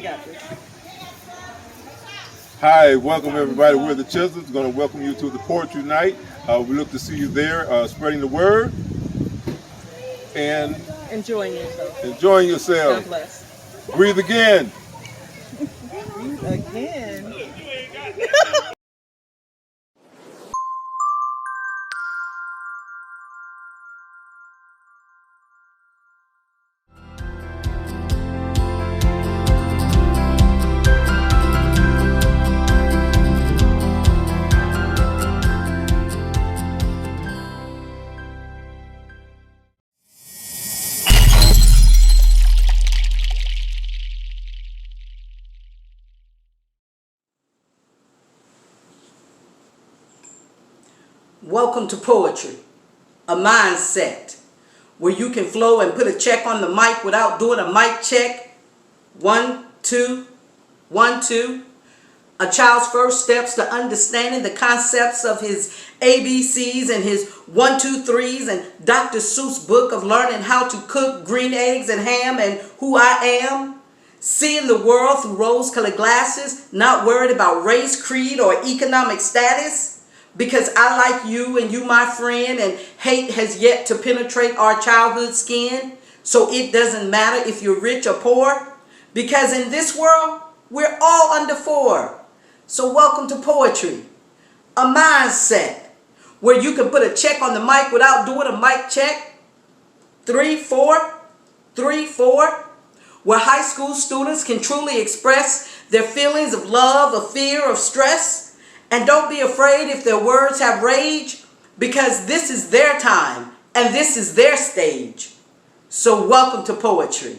got this. Hi, welcome everybody. We're the Chisels. Going to welcome you to the Poetry Night. We look to see you there, spreading the word and Enjoying yourself. enjoying yourself. God bless. Breathe again. Breathe again. Welcome to Poetry, a mindset where you can flow and put a check on the mic without doing a mic check. 1, 2, 1, 2. A child's first steps to understanding the concepts of his ABCs and his 1, 2, 3s and Dr. Seuss' book of learning how to cook green eggs and ham and who I am. Seeing the world through rose-colored glasses, not worried about race, creed, or economic status. Because I like you and you my friend, and hate has yet to penetrate our childhood skin. So it doesn't matter if you're rich or poor. Because in this world, we're all under 4. So welcome to Poetry, a mindset where you can put a check on the mic without doing a mic check. 3, 4, 3, 4. Where high school students can truly express their feelings of love, of fear, of stress. And don't be afraid if their words have rage, because this is their time and this is their stage. So welcome to Poetry.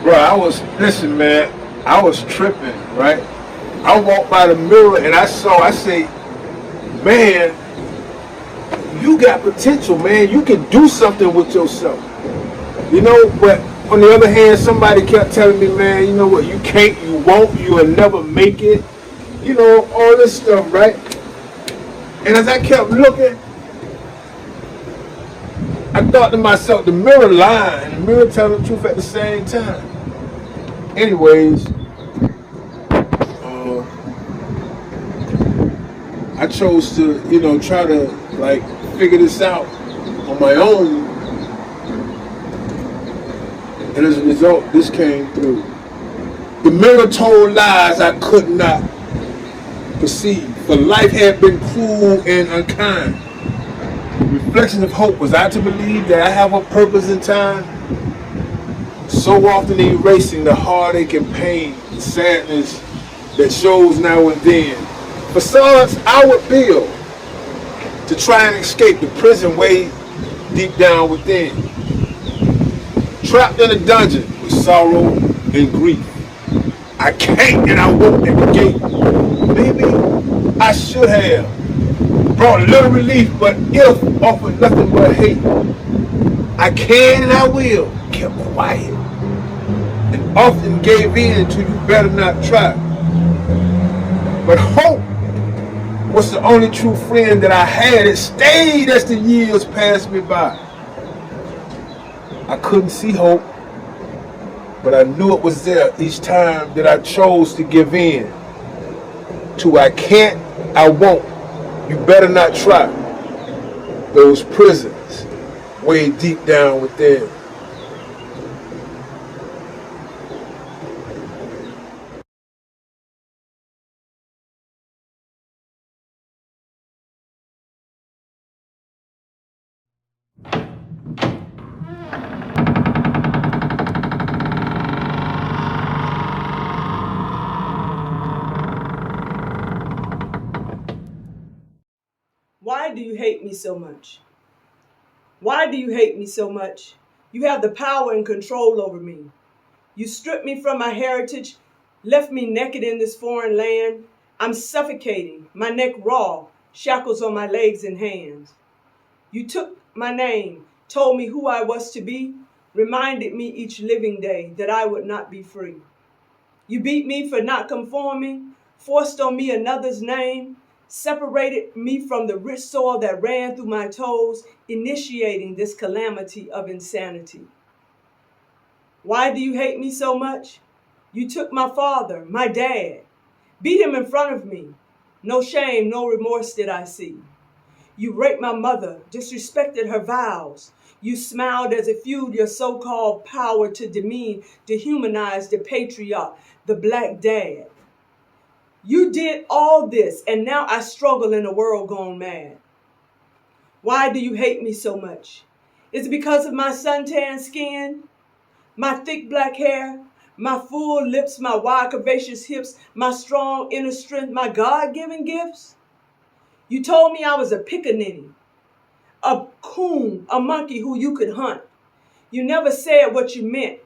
Bro, listen, man, I was tripping, right? I walked by the mirror and I say, man, you got potential, man. You can do something with yourself. You know, but on the other hand, somebody kept telling me, man, you know what, you can't, you won't, you will never make it. You know, all this stuff, right? And as I kept looking, I thought to myself, the mirror lying, the mirror telling the truth at the same time. Anyways, I chose to, try to like figure this out on my own. And as a result, this came through. The mirror told lies I could not perceive, for life had been cruel and unkind. Reflection of hope, was I to believe that I have a purpose in time? So often erasing the heartache and pain, the sadness that shows now and then. Facades I would build to try and escape the prison way deep down within. Trapped in a dungeon with sorrow and grief. I can't and I won't at the gate. Maybe I should have brought a little relief, but if offered nothing but hate. I can and I will, kept quiet, and often gave in to you better not try. But hope was the only true friend that I had. It stayed as the years passed me by. I couldn't see hope, but I knew it was there each time that I chose to give in to I can't, I won't, you better not try. Those prisons way deep down within. Why do you hate me so much? Why do you hate me so much? You have the power and control over me. You stripped me from my heritage, left me naked in this foreign land. I'm suffocating, my neck raw, shackles on my legs and hands. You took my name, told me who I was to be, reminded me each living day that I would not be free. You beat me for not conforming, forced on me another's name, separated me from the rich soil that ran through my toes, initiating this calamity of insanity. Why do you hate me so much? You took my father, my dad, beat him in front of me. No shame, no remorse did I see. You raped my mother, disrespected her vows. You smiled as it fueled your so-called power to demean, dehumanize the patriarch, the black dad. You did all this, and now I struggle in a world gone mad. Why do you hate me so much? Is it because of my suntan skin, my thick black hair, my full lips, my wide curvaceous hips, my strong inner strength, my God-given gifts? You told me I was a pickaninny, a coon, a monkey who you could hunt. You never said what you meant.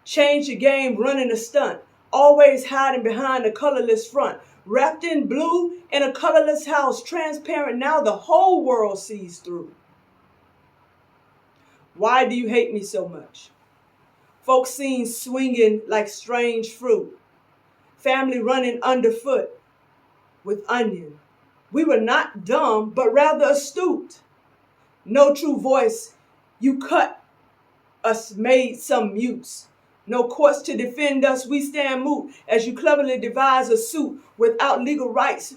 Changed the game, running a stunt, always hiding behind a colorless front. Wrapped in blue in a colorless house, transparent now the whole world sees through. Why do you hate me so much? Folks seen swinging like strange fruit. Family running underfoot with onion. We were not dumb, but rather astute. No true voice, you cut us, made some mutes. No courts to defend us, we stand moot as you cleverly devise a suit without legal rights,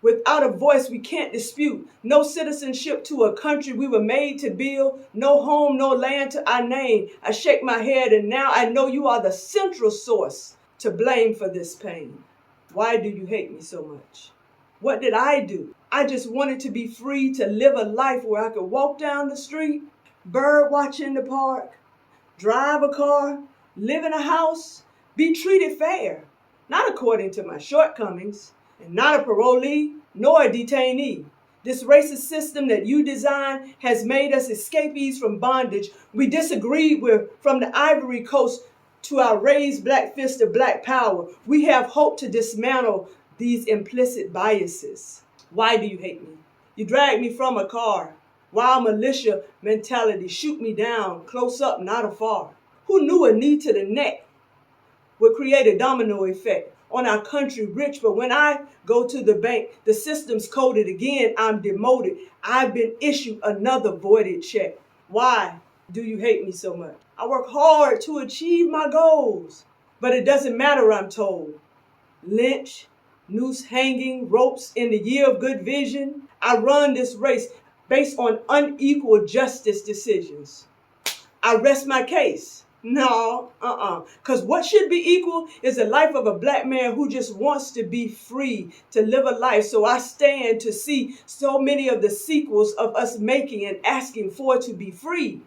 without a voice we can't dispute. No citizenship to a country we were made to build, no home, no land to our name. I shake my head and now I know you are the central source to blame for this pain. Why do you hate me so much? What did I do? I just wanted to be free to live a life where I could walk down the street, bird watch in the park, drive a car, live in a house, be treated fair, not according to my shortcomings, and not a parolee nor a detainee. This racist system that you designed has made us escapees from bondage we disagreed with from the Ivory Coast to our raised black fist of black power. We have hope to dismantle these implicit biases. Why do you hate me? You dragged me from a car. Wild militia mentality, shoot me down, close up, not afar. Who knew a knee to the neck would create a domino effect on our country rich, but when I go to the bank, the system's coded again, I'm demoted. I've been issued another voided check. Why do you hate me so much? I work hard to achieve my goals, but it doesn't matter, I'm told. Lynch, noose hanging, ropes in the year of good vision. I run this race based on unequal justice decisions. I rest my case. No, because what should be equal is the life of a black man who just wants to be free, to live a life. So I stand to see so many of the sequels of us making and asking for to be free.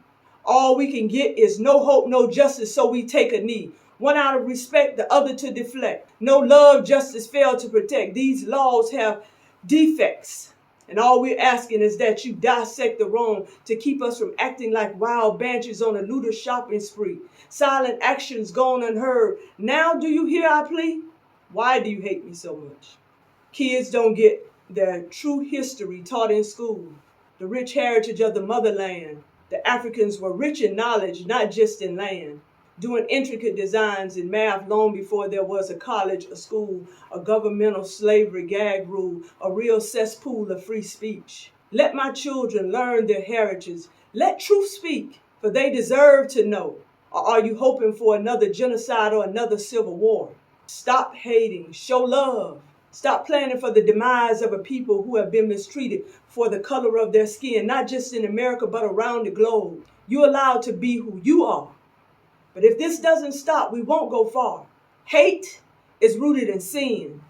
All we can get is no hope, no justice, so we take a knee. One out of respect, the other to deflect. No love, justice fail to protect. These laws have defects. And all we're asking is that you dissect the wrong to keep us from acting like wild banshees on a looter shopping spree. Silent actions gone unheard. Now do you hear our plea? Why do you hate me so much? Kids don't get their true history taught in school. The rich heritage of the motherland. The Africans were rich in knowledge, not just in land. Doing intricate designs in math long before there was a college, a school, a governmental slavery gag rule, a real cesspool of free speech. Let my children learn their heritage. Let truth speak, for they deserve to know. Or are you hoping for another genocide or another civil war? Stop hating, show love. Stop planning for the demise of a people who have been mistreated for the color of their skin, not just in America, but around the globe. You're allowed to be who you are. But if this doesn't stop, we won't go far. Hate is rooted in sin.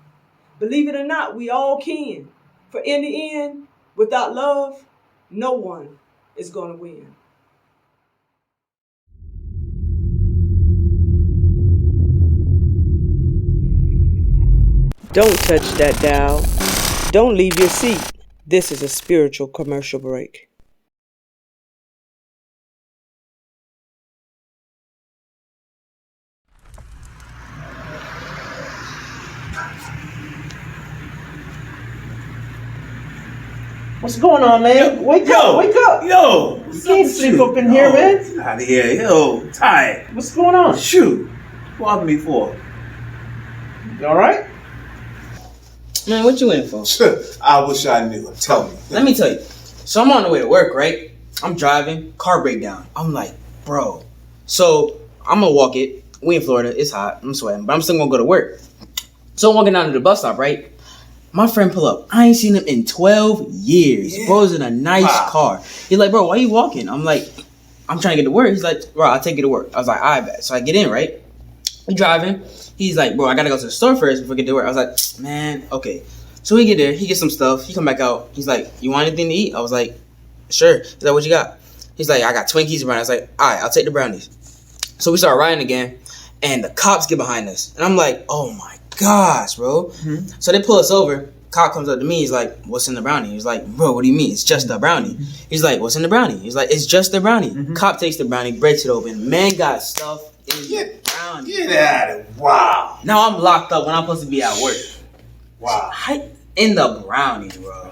Believe it or not, we all can. For in the end, without love, no one is going to win. Don't touch that dial. Don't leave your seat. This is a spiritual commercial break. What's going on, man? Wake up, wake up. Yo. You can't sleep up in here, man. Get out of here. Yo, tired. What's going on? Shoot. What me for? You alright? Man, what you in for? I wish I knew. Tell me. Let me tell you. So I'm on the way to work, right? I'm driving, car breakdown. I'm like, bro. So I'm gonna walk it. We in Florida, it's hot, I'm sweating, but I'm still gonna go to work. So I'm walking down to the bus stop, right? My friend pull up. I ain't seen him in 12 years. Yeah. Bro's in a nice car. He's like, bro, why you walking? I'm like, I'm trying to get to work. He's like, bro, I'll take you to work. I was like, all right, bet. So I get in, right? We driving. He's like, bro, I gotta go to the store first before I get to work. I was like, man, okay. So we get there. He gets some stuff. He come back out. He's like, you want anything to eat? I was like, sure. He's like, what you got? He's like, I got Twinkies around. I was like, all right, I'll take the brownies. So we start riding again, and the cops get behind us. And I'm like, oh my gosh, bro. Mm-hmm. So they pull us over. Cop comes up to me. He's like, what's in the brownie? He's like, bro, what do you mean? It's just the brownie. Mm-hmm. He's like, what's in the brownie? He's like, it's just the brownie. Mm-hmm. Cop takes the brownie, breaks it open. Man got stuff in the brownie. Get out of it. Wow. Now I'm locked up when I'm supposed to be at work. Wow. In the brownie, bro.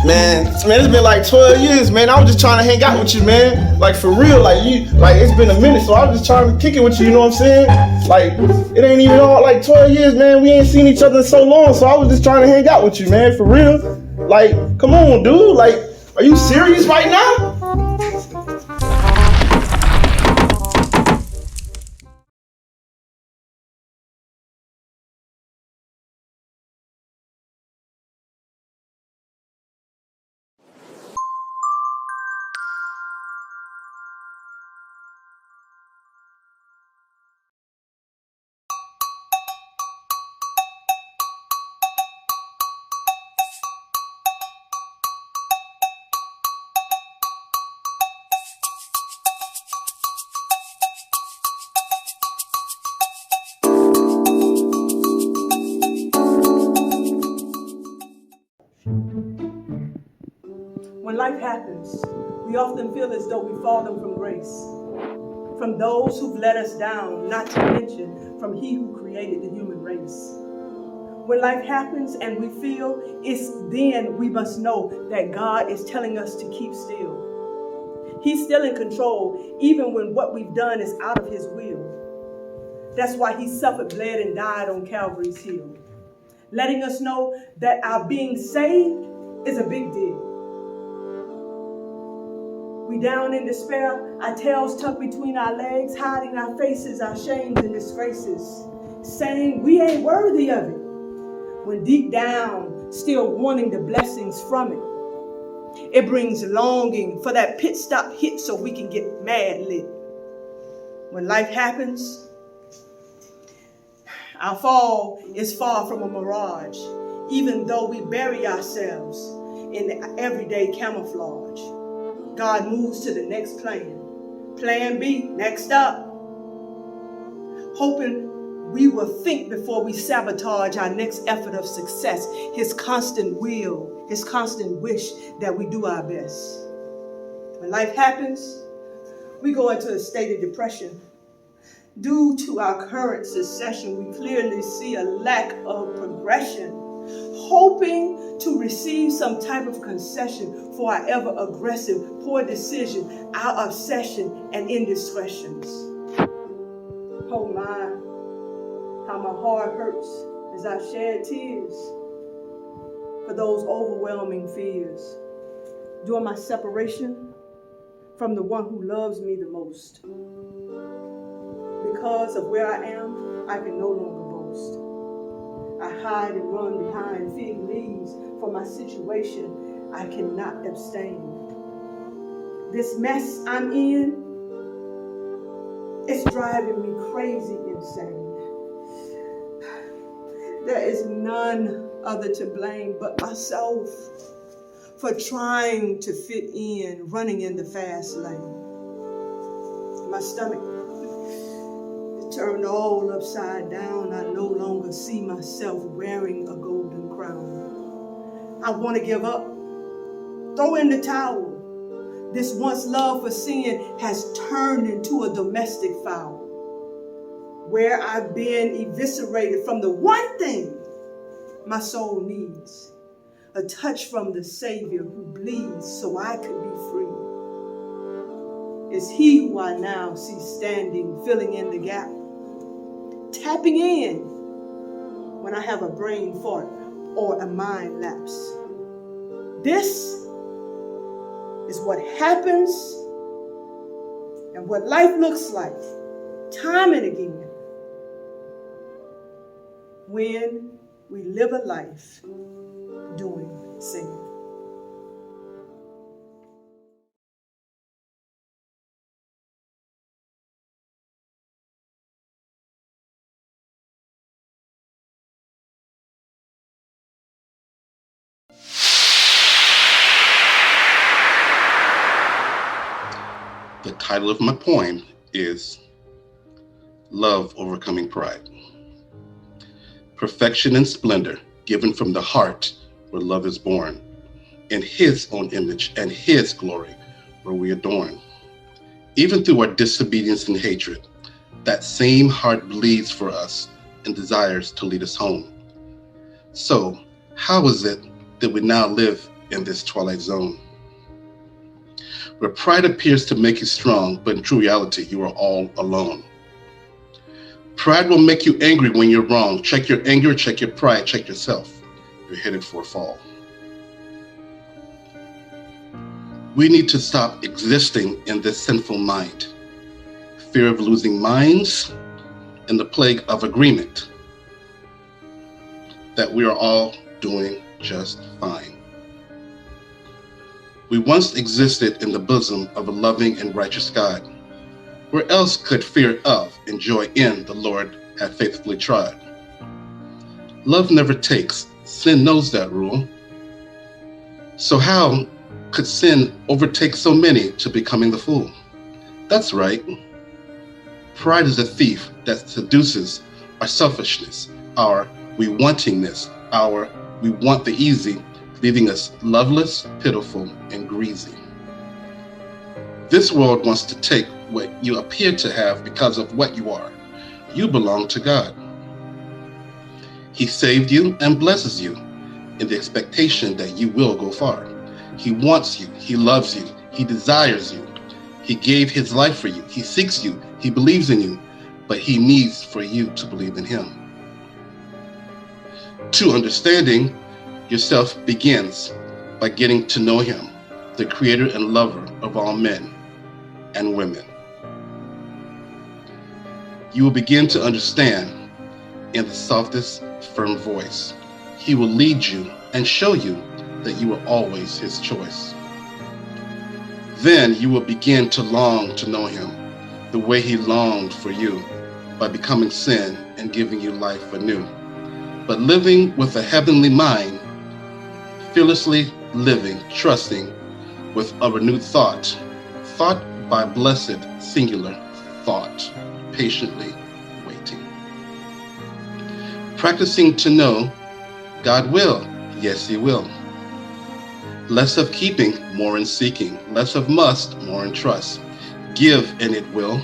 Man, it's been like 12 years, man. I was just trying to hang out with you, man. Like, for real, it's been a minute, so I was just trying to kick it with you, you know what I'm saying? Like, it ain't even all, 12 years, man. We ain't seen each other in so long, so I was just trying to hang out with you, man, for real. Like, come on, dude. Like, are you serious right now? When life happens, we often feel as though we've fallen from grace, from those who've let us down, not to mention from He who created the human race. When life happens and we feel it's then we must know that God is telling us to keep still. He's still in control, even when what we've done is out of His will. That's why He suffered, bled, and died on Calvary's hill, letting us know that our being saved is a big deal. We down in despair, our tails tucked between our legs, hiding our faces, our shames and disgraces, saying we ain't worthy of it, when deep down, still wanting the blessings from it. It brings longing for that pit stop hit so we can get mad lit. When life happens, our fall is far from a mirage, even though we bury ourselves in everyday camouflage. God moves to the next plan. Plan B, next up. Hoping we will think before we sabotage our next effort of success. His constant will, His constant wish that we do our best. When life happens, we go into a state of depression. Due to our current succession, we clearly see a lack of progression, hoping to receive some type of concession for our ever-aggressive, poor decision, our obsession, and indiscretions. Oh my, how my heart hurts as I shed tears for those overwhelming fears. During my separation from the one who loves me the most. Because of where I am, I can no longer boast. I hide and run behind fig leaves for my situation. I cannot abstain. This mess I'm in, it's driving me crazy insane. There is none other to blame but myself for trying to fit in, running in the fast lane. My stomach turned all upside down. I no longer see myself wearing a golden crown. I want to give up, throw in the towel. This once love for sin has turned into a domestic foul, where I've been eviscerated from the one thing my soul needs. A touch from the Savior who bleeds so I could be free. It's He who I now see standing, filling in the gap, tapping in when I have a brain fart or a mind lapse. This is what happens and what life looks like time and again when we live a life doing sin. The title of my poem is Love Overcoming Pride. Perfection and splendor given from the heart where love is born, in His own image and His glory where we adorn. Even through our disobedience and hatred, that same heart bleeds for us and desires to lead us home. So, how is it that we now live in this twilight zone, where pride appears to make you strong, but in true reality, you are all alone? Pride will make you angry when you're wrong. Check your anger, check your pride, check yourself. You're headed for a fall. We need to stop existing in this sinful mind. Fear of losing minds and the plague of agreement that we are all doing just fine. We once existed in the bosom of a loving and righteous God. Where else could fear of and joy in the Lord have faithfully tried? Love never takes. Sin knows that rule. So how could sin overtake so many to becoming the fool? That's right. Pride is a thief that seduces our selfishness, our we wantingness, our we want the easy, leaving us loveless, pitiful, and greasy. This world wants to take what you appear to have because of what you are. You belong to God. He saved you and blesses you in the expectation that you will go far. He wants you. He loves you. He desires you. He gave His life for you. He seeks you. He believes in you, but He needs for you to believe in Him. True understanding yourself begins by getting to know Him, the creator and lover of all men and women. You will begin to understand in the softest, firm voice. He will lead you and show you that you are always His choice. Then you will begin to long to know Him the way He longed for you, by becoming sin and giving you life anew. But living with a heavenly mind, fearlessly living, trusting with a renewed thought by blessed singular thought, patiently waiting. Practicing to know God will, yes He will. Less of keeping, more in seeking. Less of must, more in trust. Give and it will.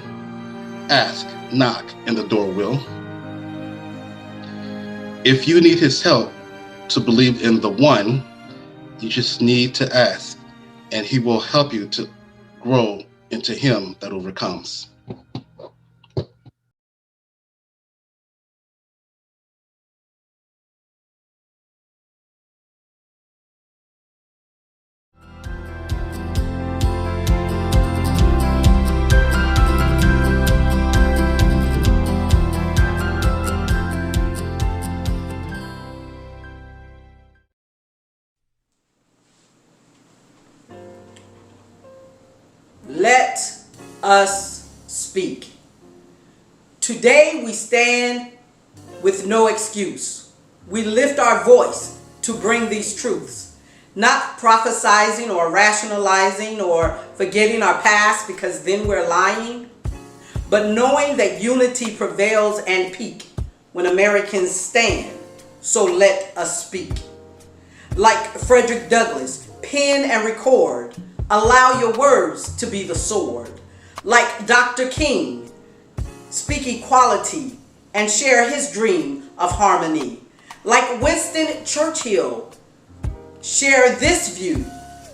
Ask, knock, and the door will. If you need His help to believe in the one, you just need to ask, and He will help you to grow into Him that overcomes. Let us speak. Today we stand with no excuse. We lift our voice to bring these truths, not prophesizing or rationalizing or forgetting our past because then we're lying, but knowing that unity prevails and peak when Americans stand. So let us speak. Like Frederick Douglass, pen and record. Allow your words to be the sword. Like Dr. King, speak equality and share his dream of harmony. Like Winston Churchill, share this view: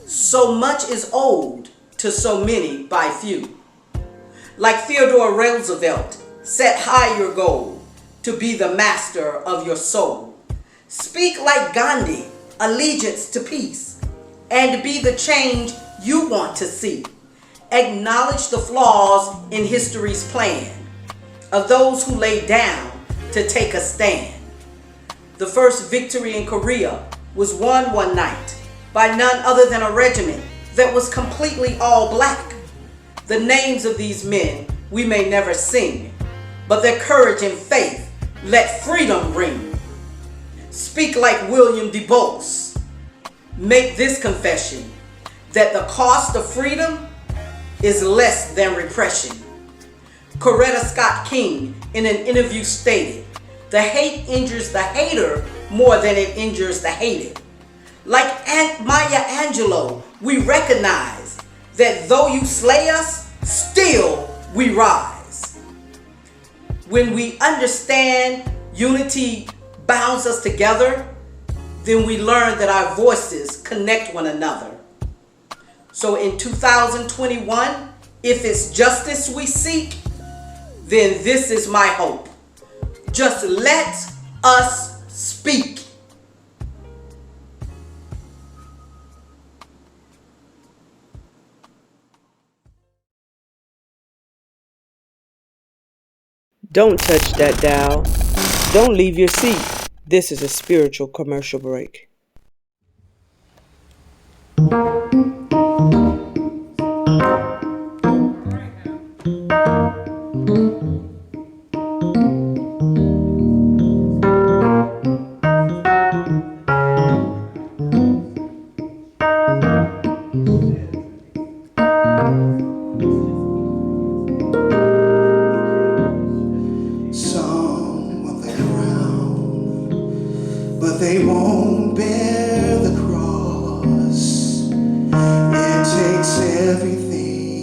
so much is owed to so many by few. Like Theodore Roosevelt, set high your goal to be the master of your soul. Speak like Gandhi, allegiance to peace, and be the change you want to see. Acknowledge the flaws in history's plan of those who lay down to take a stand. The first victory in Korea was won one night by none other than a regiment that was completely all black. The names of these men we may never sing, but their courage and faith let freedom ring. Speak like William DuBose. Make this confession, that the cost of freedom is less than repression. Coretta Scott King in an interview stated, the hate injures the hater more than it injures the hated. Like Aunt Maya Angelou, we recognize that though you slay us, still we rise. When we understand unity bounds us together, then we learn that our voices connect one another. So in 2021, if it's justice we seek, then this is my hope. Just let us speak. Don't touch that dial. Don't leave your seat. This is a spiritual commercial break. Some want the crown, but they won't bear the cross. It takes everything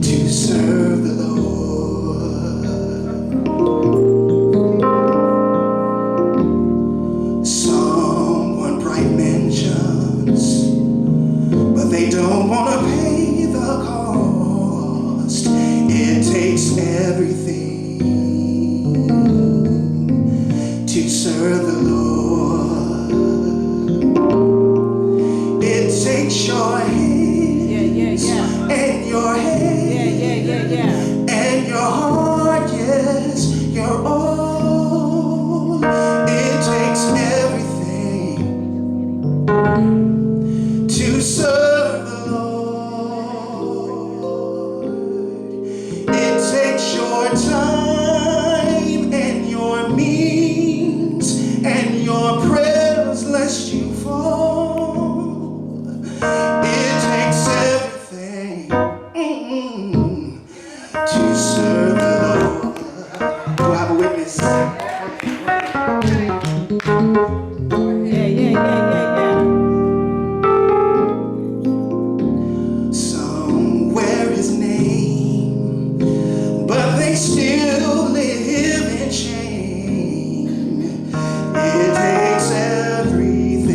to serve the Lord. Some want bright mansions, but they don't want to pay the cost. It takes everything to serve the Lord. It takes your hands and your head and your heart, yes, your all. It takes everything to serve the Lord. It takes your time and your means and your prayers lest you fall. It takes everything to serve the Lord. Do I have a witness? Some wear his name, but they still live in shame. It takes everything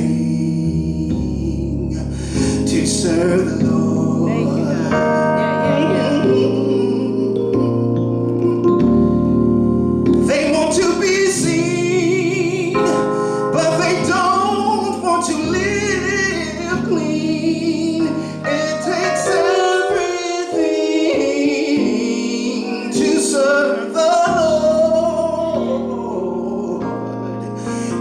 to serve the Lord. They want to be seen, but they don't want to live clean. It takes everything to serve the Lord.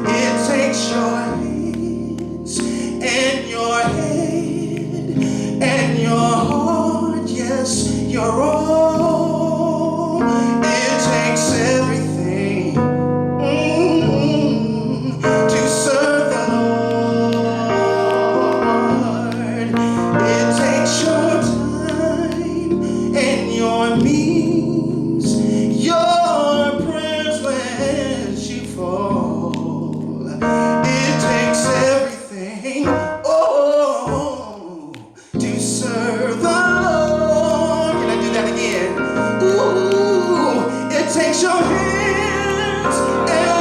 It takes your hands and your head and your heart, yes, your all. It takes everything to serve the Lord. It takes your time and your means, your prayers let you fall. It takes everything, oh, to serve the Lord. Can I do that again? Ooh, it takes your hands and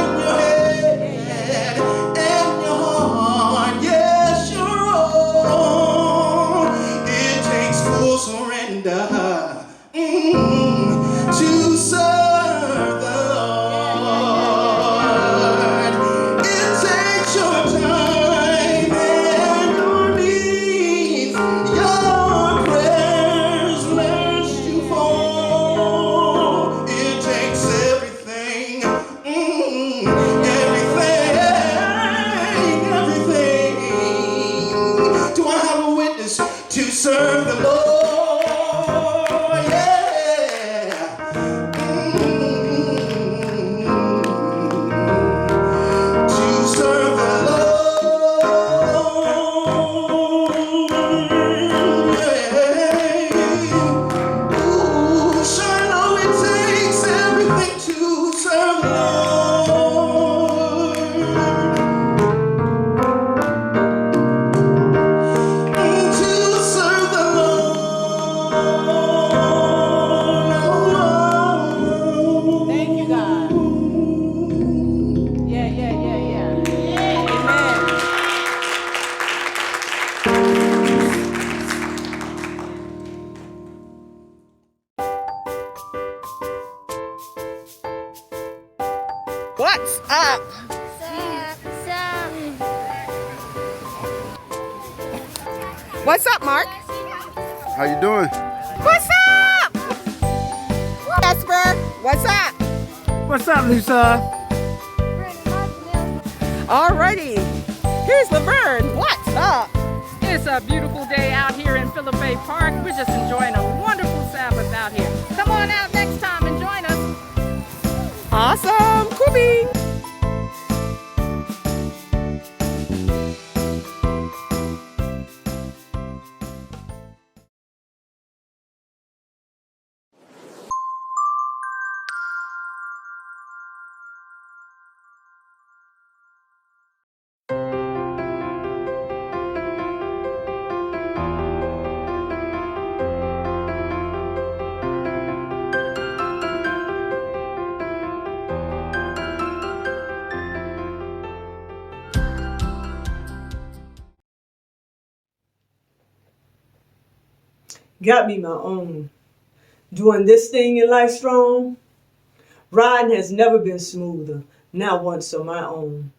What's up? What's up, Mark? How you doing? What's up? Jasper, what's up? What's up, Lisa? Alrighty. Here's Laverne. What's up? It's a beautiful day out here in Phillip Bay Park. We're just enjoying a wonderful Sabbath out here. Come on out next time and join us. Awesome. Cool beans. Got me my own. Doing this thing in life strong. Riding has never been smoother, not once on my own.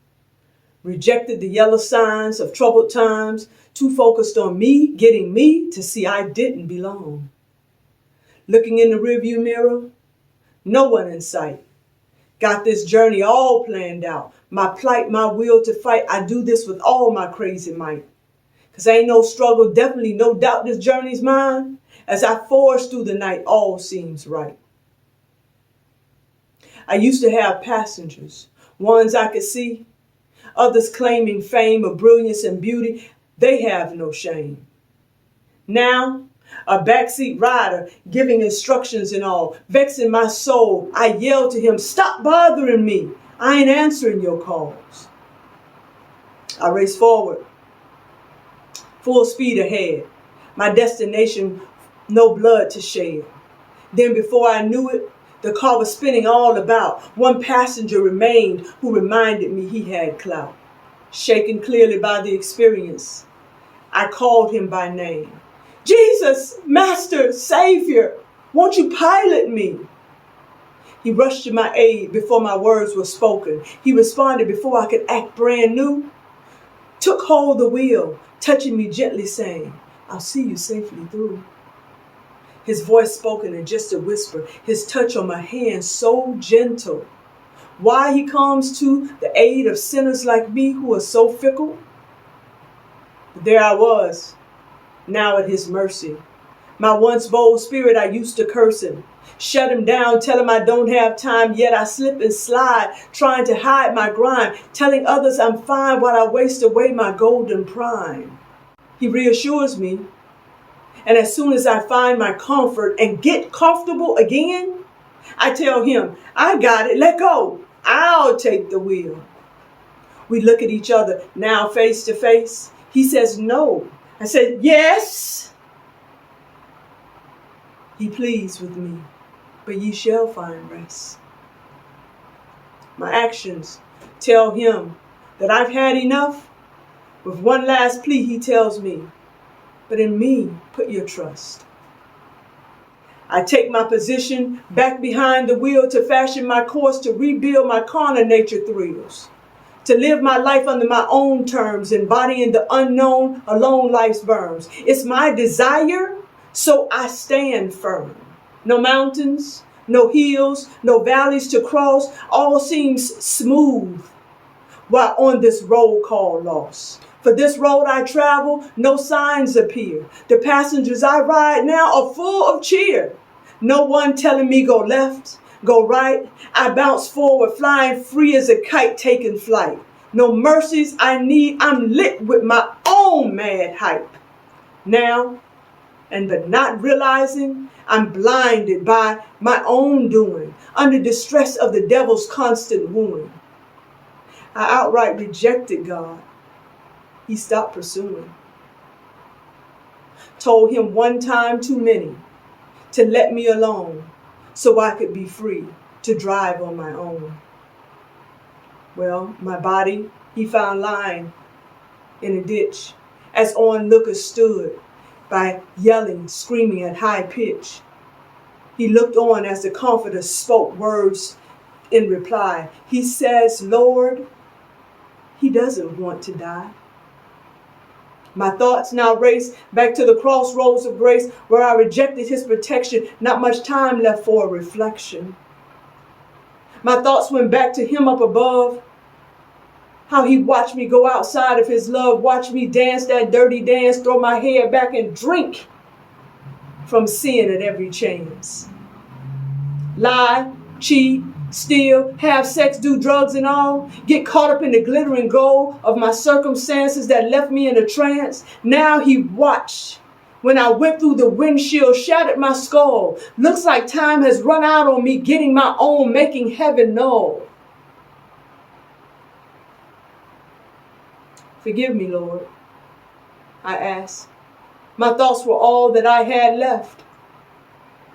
Rejected the yellow signs of troubled times, too focused on me, getting me to see I didn't belong. Looking in the rearview mirror, no one in sight. Got this journey all planned out. My plight, my will to fight. I do this with all my crazy might. Cause ain't no struggle, definitely no doubt this journey's mine. As I forge through the night, all seems right. I used to have passengers, ones I could see, others claiming fame of brilliance and beauty. They have no shame. Now, a backseat rider giving instructions and all, vexing my soul. I yell to him, stop bothering me. I ain't answering your calls. I race forward, full speed ahead. My destination, no blood to shed. Then before I knew it, the car was spinning all about. One passenger remained who reminded me he had clout. Shaken clearly by the experience, I called him by name. Jesus, Master, Savior, won't you pilot me? He rushed to my aid before my words were spoken. He responded before I could act brand new. Took hold of the wheel, touching me gently saying, I'll see you safely through. His voice spoken in just a whisper, his touch on my hand so gentle. Why he comes to the aid of sinners like me who are so fickle? But there I was, now at his mercy. My once bold spirit, I used to curse him, shut him down, tell him I don't have time, yet I slip and slide, trying to hide my grind, telling others I'm fine while I waste away my golden prime. He reassures me, and as soon as I find my comfort and get comfortable again, I tell him, I got it, let go, I'll take the wheel. We look at each other now face to face. He says no. I said, yes. He pleads with me, but ye shall find rest. My actions tell him that I've had enough. With one last plea, he tells me, but in me, put your trust. I take my position back behind the wheel to fashion my course, to rebuild my carnal nature thrills, to live my life under my own terms, embodying the unknown alone life's berms. It's my desire, so I stand firm. No mountains, no hills, no valleys to cross, all seems smooth while on this road called loss. For this road I travel, no signs appear. The passengers I ride now are full of cheer. No one telling me go left, go right. I bounce forward, flying free as a kite taking flight. No mercies I need, I'm lit with my own mad hype. Now, and but not realizing, I'm blinded by my own doing, under the stress of the devil's constant wooing. I outright rejected God. He stopped pursuing. Told him one time too many to let me alone so I could be free to drive on my own. Well, my body he found lying in a ditch as onlookers stood by yelling, screaming at high pitch. He looked on as the comforter spoke words in reply. He says, Lord, he doesn't want to die. My thoughts now race back to the crossroads of grace where I rejected his protection. Not much time left for a reflection. My thoughts went back to him up above. How he watched me go outside of his love, watch me dance that dirty dance, throw my head back and drink from sin at every chance. Lie, cheat, steal, have sex, do drugs and all. Get caught up in the glittering gold of my circumstances that left me in a trance. Now he watched when I went through the windshield, shattered my skull. Looks like time has run out on me, getting my own, making heaven null. Forgive me, Lord, I asked. My thoughts were all that I had left,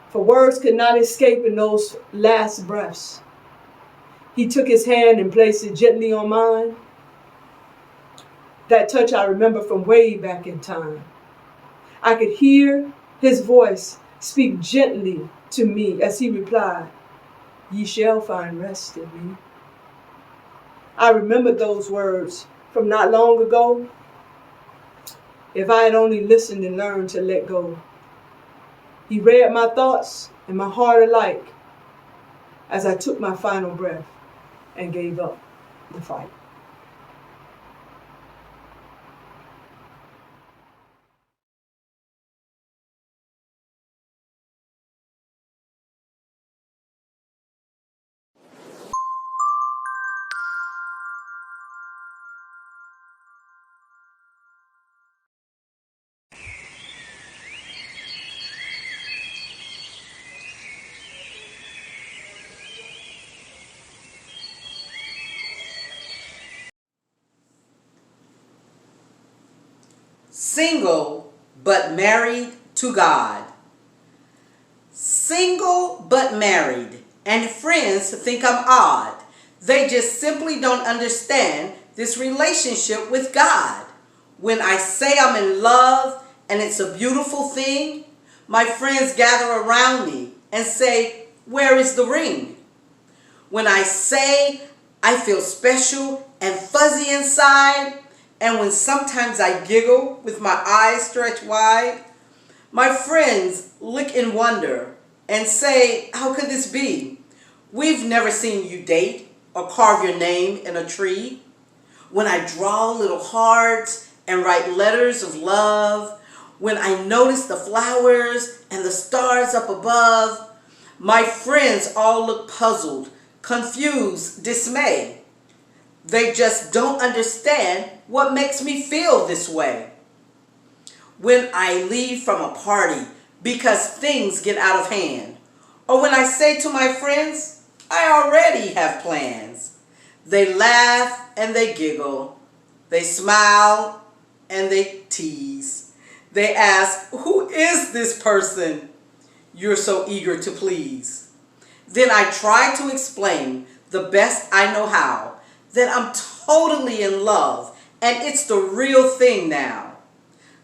for words could not escape in those last breaths. He took his hand and placed it gently on mine. That touch I remember from way back in time. I could hear his voice speak gently to me as he replied, "Ye shall find rest in me." I remembered those words from not long ago. If I had only listened and learned to let go. He read my thoughts and my heart alike as I took my final breath and gave up the fight. Single but married to God. Single but married, and friends think I'm odd. They just simply don't understand this relationship with God. When I say I'm in love and it's a beautiful thing, my friends gather around me and say, "Where is the ring?" When I say I feel special and fuzzy inside, and when sometimes I giggle with my eyes stretched wide, my friends look in wonder and say, "How could this be? We've never seen you date or carve your name in a tree." When I draw little hearts and write letters of love, when I notice the flowers and the stars up above, my friends all look puzzled, confused, dismayed. They just don't understand what makes me feel this way. When I leave from a party because things get out of hand, or when I say to my friends, "I already have plans," they laugh and they giggle. They smile and they tease. They ask, "Who is this person you're so eager to please?" Then I try to explain the best I know how that I'm totally in love and it's the real thing now.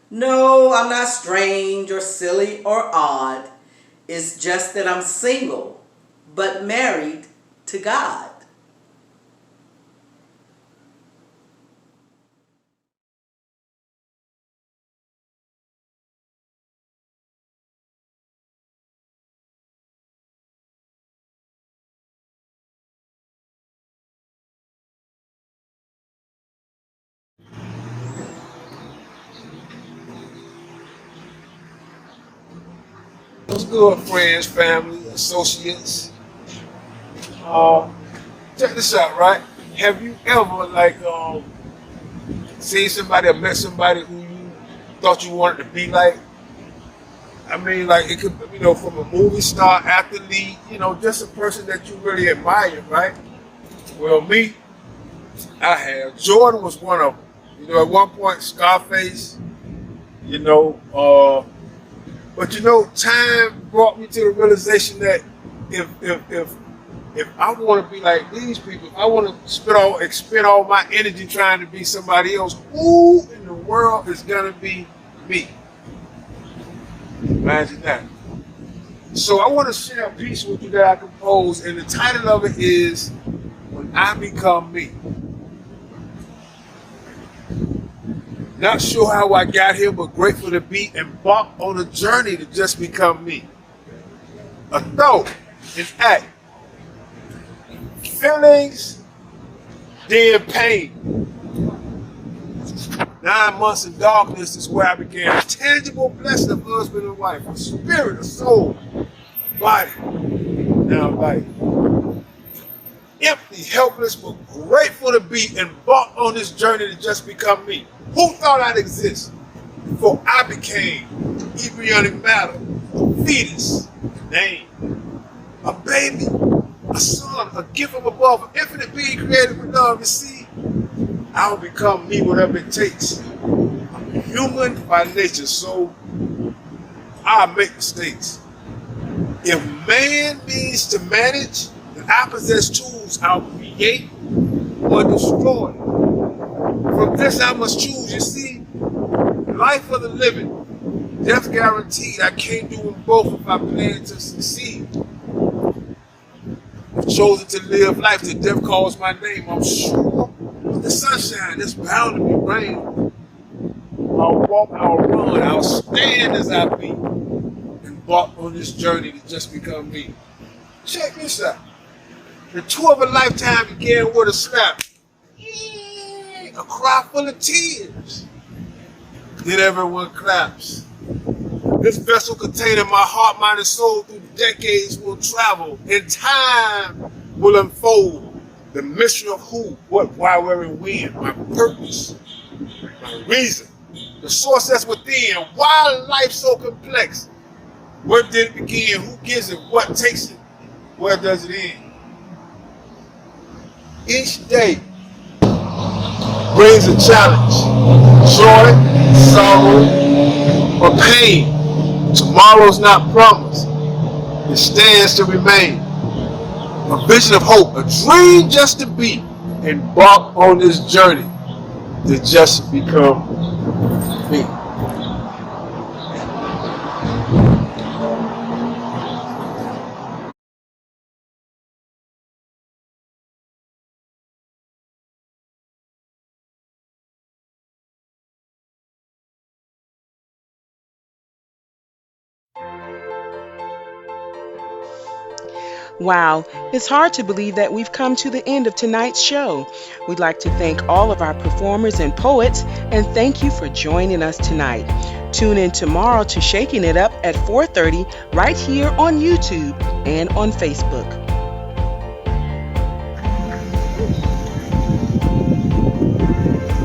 No, I'm not strange or silly or odd. It's just that I'm single but married to God. What's good, friends, family, associates? Check this out, right? Have you ever seen somebody or met somebody who you thought you wanted to be like? I mean, like it could, from a movie star, athlete, just a person that you really admire, right? Well, me, I have. Jordan was one of them. At one point, Scarface, but time brought me to the realization that if I want to be like these people, if I want to expend all my energy trying to be somebody else, who in the world is gonna be me? Imagine that. So I want to share a piece with you that I composed, and the title of it is When I Become Me. Not sure how I got here, but grateful to be embarked on a journey to just become me. A thought, an act, feelings, then pain. 9 months in darkness is where I began. A tangible blessing of husband and wife, a spirit, a soul, body, now life. Empty, helpless, but grateful to be embarked on this journey to just become me. Who thought I'd exist before I became embryonic matter, a fetus, name, a baby, a son, a gift from above, an infinite being created with love. You see, I'll become me whatever it takes. I'm human by nature, so I make mistakes. If man means to manage, then I possess tools I'll create or destroy. From this I must choose, you see, life for the living, death guaranteed. I can't do them both if I plan to succeed. I've chosen to live life till death calls my name. I'm sure with the sunshine, there's bound to be rain. I'll walk, I'll run, I'll stand as I be, embark on this journey to just become me. Check this out. The tour of a lifetime began with a snap. A cry full of tears. Then everyone claps. This vessel containing my heart, mind, and soul through decades will travel, and time will unfold the mystery of who, what, why, where, and when, my purpose, my reason, the source that's within. Why life so complex? Where did it begin? Who gives it? What takes it? Where does it end? Each day brings a challenge, joy, sorrow, or pain. Tomorrow's not promised. It stands to remain. A vision of hope, a dream just to be, embark on this journey to just become me. Wow, it's hard to believe that we've come to the end of tonight's show. We'd like to thank all of our performers and poets, and thank you for joining us tonight. Tune in tomorrow to Shaking It Up at 4:30 right here on YouTube and on Facebook.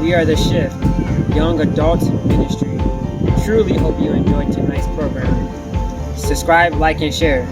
We are The Shift, Young Adult Ministry. Truly hope you enjoyed tonight's program. Subscribe, like, and share.